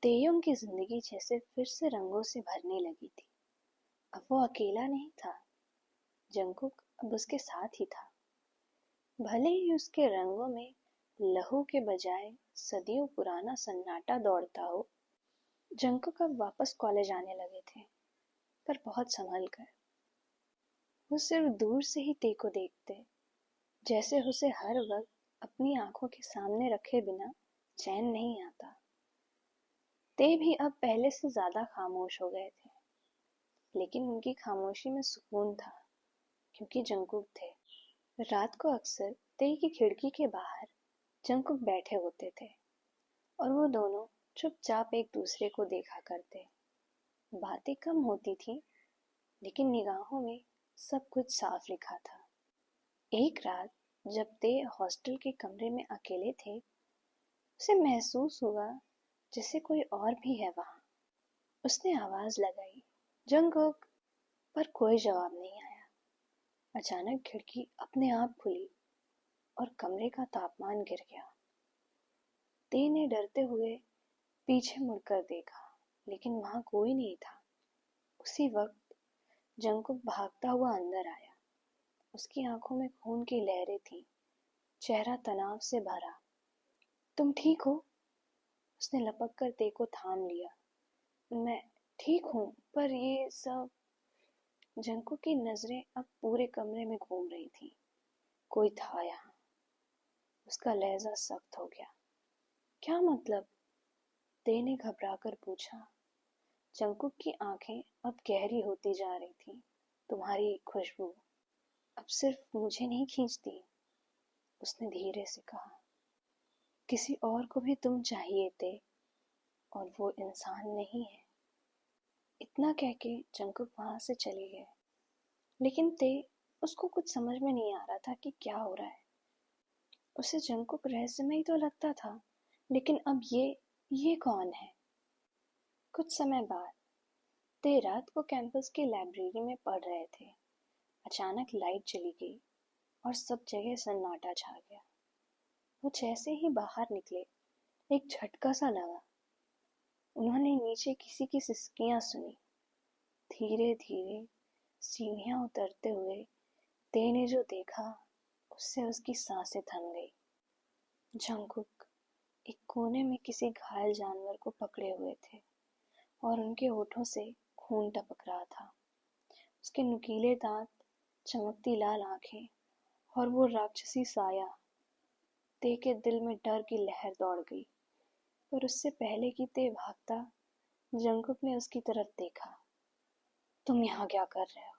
तेयोंग की जिंदगी जैसे फिर से रंगों से भरने लगी थी। अब वो अकेला नहीं था, जंगकुक अब उसके साथ ही था। भले ही उसके रंगों में लहू के बजाय सदियों पुराना सन्नाटा दौड़ता हो। जंगकुक अब वापस कॉलेज आने लगे थे, पर बहुत संभल कर। वो सिर्फ दूर से ही ते को देखते, जैसे उसे हर वक्त अपनी आंखों के सामने रखे बिना चैन नहीं आता। ते भी अब पहले से ज्यादा खामोश हो गए थे, लेकिन उनकी खामोशी में सुकून था, क्योंकि जंगकुक थे। रात को अक्सर ते की खिड़की के बाहर जंगकुक बैठे होते थे और वो दोनों चुपचाप एक दूसरे को देखा करते। बातें कम होती थी, लेकिन निगाहों में सब कुछ साफ लिखा था। एक रात जब ते हॉस्टल के कमरे में अकेले थे, उसे महसूस हुआ जैसे कोई और भी है वहां। उसने आवाज लगाई, जंगकुक, पर कोई जवाब नहीं आया। अचानक खिड़की अपने आप खुली और कमरे का तापमान गिर गया। ते ने डरते हुए पीछे मुड़कर देखा, लेकिन वहां कोई नहीं था। उसी वक्त जंगकुक भागता हुआ अंदर आया। उसकी आंखों में खून की लहरें थीं, चेहरा तनाव से भरा। तुम ठीक हो? उसने लपक कर ते को थाम लिया। मैं ठीक हूँ, पर ये सब। जंगकुक की नजरें अब पूरे कमरे में घूम रही थीं। कोई था यहाँ। उसका लहजा सख्त हो गया। क्या मतलब? ते ने घबराकर पूछा। जंगकुक की आंखें अब गहरी होती जा रही थीं। तुम्हारी खुशबू अब सिर्फ मुझे नहीं खींचती, उसने धीरे से कहा। किसी और को भी तुम चाहिए थे, और वो इंसान नहीं है। इतना कह के जंगकुक वहां से चले गए, लेकिन ते उसको कुछ समझ में नहीं आ रहा था कि क्या हो रहा है। उसे जंगकुक रहस्यमय तो लगता था, लेकिन अब ये कौन है? कुछ समय बाद ते रात को कैंपस की लाइब्रेरी में पढ़ रहे थे। अचानक लाइट चली गई और सब जगह सन्नाटा छा गया। वो जैसे ही बाहर निकले, एक झटका सा लगा। उन्होंने नीचे किसी की सिसकियां सुनी। धीरे धीरे सीढ़ियां उतरते हुए ते ने जो देखा, उससे उसकी सांसें थम गई। जंगकुक एक कोने में किसी घायल जानवर को पकड़े हुए थे और उनके होठों से खून टपक रहा था। उसके नुकीले दांत, चमकती लाल आंखें और वो राक्षसी साया। ते के दिल में डर की लहर दौड़ गई, पर उससे पहले कि ते भागता, जंगकुक ने उसकी तरफ देखा। तुम यहाँ क्या कर रहे हो?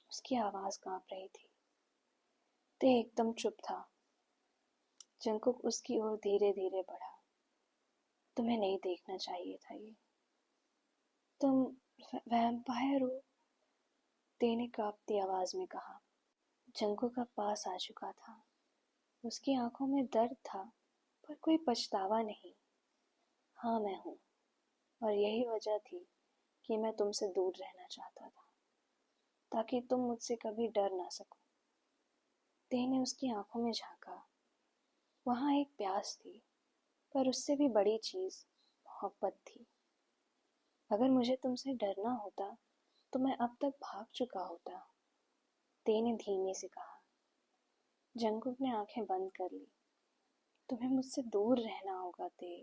उसकी आवाज कांप रही थी। ते एकदम चुप था। जंगकुक उसकी ओर धीरे धीरे बढ़ा। तुम्हें नहीं देखना चाहिए था ये। तुम वैम्पायर हो, ते ने कांपती आवाज में कहा। जंगकुक का पास आ चुका था। उसकी आंखों में दर्द था, पर कोई पछतावा नहीं। हाँ, मैं हूँ, और यही वजह थी कि मैं तुमसे दूर रहना चाहता था, ताकि तुम मुझसे कभी डर ना सको। ते ने उसकी आंखों में झांका। वहां एक प्यास थी, पर उससे भी बड़ी चीज मोहब्बत थी। अगर मुझे तुमसे डरना होता, तो मैं अब तक भाग चुका होता, ते ने धीमे से कहा। जंगकुक ने आंखें बंद कर ली। तुम्हें मुझसे दूर रहना होगा ते,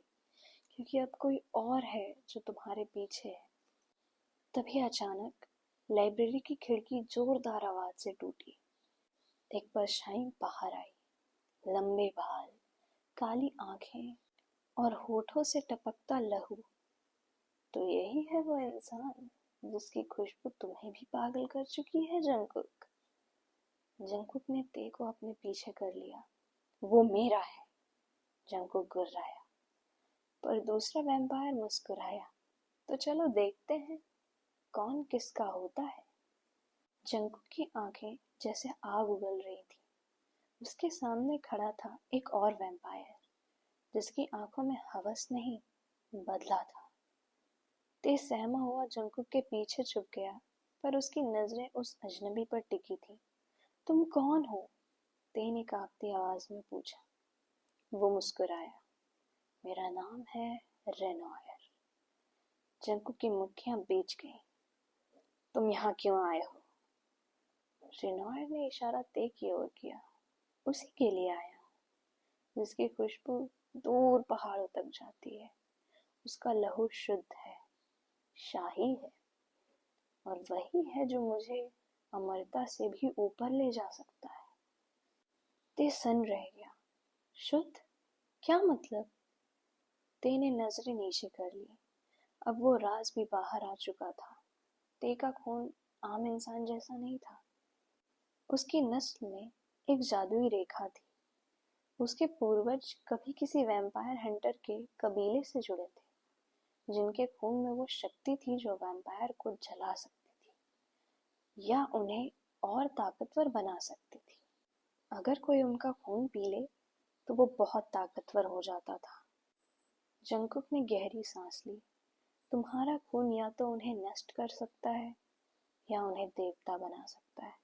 क्योंकि अब कोई और है जो तुम्हारे पीछे है। तभी अचानक लाइब्रेरी की खिड़की जोरदार आवाज से टूटी। एक परछाई बाहर आई, लंबे बाल, काली आंखें और होठों से टपकता लहू। तो यही है वो इंसान जिसकी खुशबू तुम्हें भी पागल कर चुकी है, जंगकुक। जंगकुक ने ते को अपने पीछे कर लिया। वो मेरा है, जंगकुक गुर्राया। पर दूसरा वैम्पायर मुस्कुराया। तो चलो देखते हैं कौन किसका होता है। जंगकुक की आंखें जैसे आग उगल रही थी। उसके सामने खड़ा था एक और वैम्पायर, जिसकी आंखों में हवस नहीं, बदला था। ते सहमा हुआ जंगकुक के पीछे छुप गया, पर उसकी नजरें उस अजनबी पर टिकी थी। तुम कौन हो? ते ने कांपती आवाज में पूछा। वो मुस्कुराया। मेरा नाम है रेनॉयर। जंकुक की मुट्ठियां बेच गईं। तुम यहाँ क्यों आए हो? रेनॉयर ने इशारा ते की ओर किया। उसी के लिए आया हूँ जिसकी खुशबू दूर पहाड़ों तक जाती है। उसका लहू शुद्ध है, शाही है, और वही है जो मुझे अमरता से भी ऊपर ले जा सकता है। ते सन रह गया। शुद्ध? क्या मतलब? ते ने नजरें नीचे कर ली। अब वो राज भी बाहर आ चुका था। ते का खून आम इंसान जैसा नहीं था। उसकी नस्ल में एक जादुई रेखा थी। उसके पूर्वज कभी किसी वैम्पायर हंटर के कबीले से जुड़े थे, जिनके खून में वो शक्ति थी जो वैम्पायर को जला सकती थी या उन्हें और ताकतवर बना सकती थी। अगर कोई उनका खून पी ले तो वो बहुत ताकतवर हो जाता था। जंकुक ने गहरी सांस ली। तुम्हारा खून या तो उन्हें नष्ट कर सकता है या उन्हें देवता बना सकता है।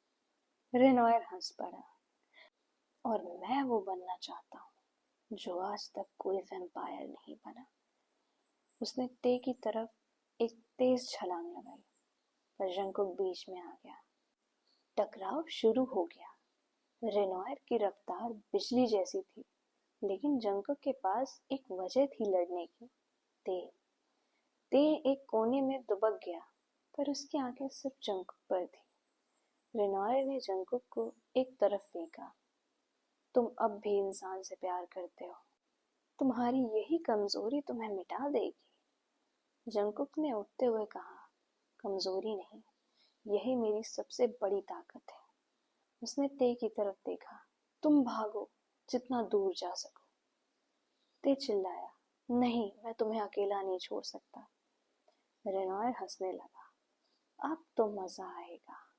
रेनॉयर हंस पड़ा। और मैं वो बनना चाहता हूँ जो आज तक कोई वैम्पायर नहीं बना। उसने ते की तरफ एक तेज छलांग लगाई, पर जंकुक बीच में आ गया। टकराव शुरू हो गया। रेनॉयर की रफ्तार बिजली जैसी थी, लेकिन जंकुक के पास एक वजह थी लड़ने की। ते ते एक कोने में दुबक गया, पर उसकी आंखें सिर्फ जंकुक पर थी। रेनॉयर ने जंकुक को एक तरफ फेंका। तुम अब भी इंसान से प्यार करते हो। तुम्हारी यही कमजोरी तुम्हें मिटा देगी। जंकुक ने उठते हुए कहा, कमजोरी नहीं, यही मेरी सबसे बड़ी ताकत है। उसने ते की तरफ देखा। तुम भागो, जितना दूर जा सको। ते चिल्लाया, नहीं, मैं तुम्हें अकेला नहीं छोड़ सकता। रेनॉयर हंसने लगा। अब तो मजा आएगा।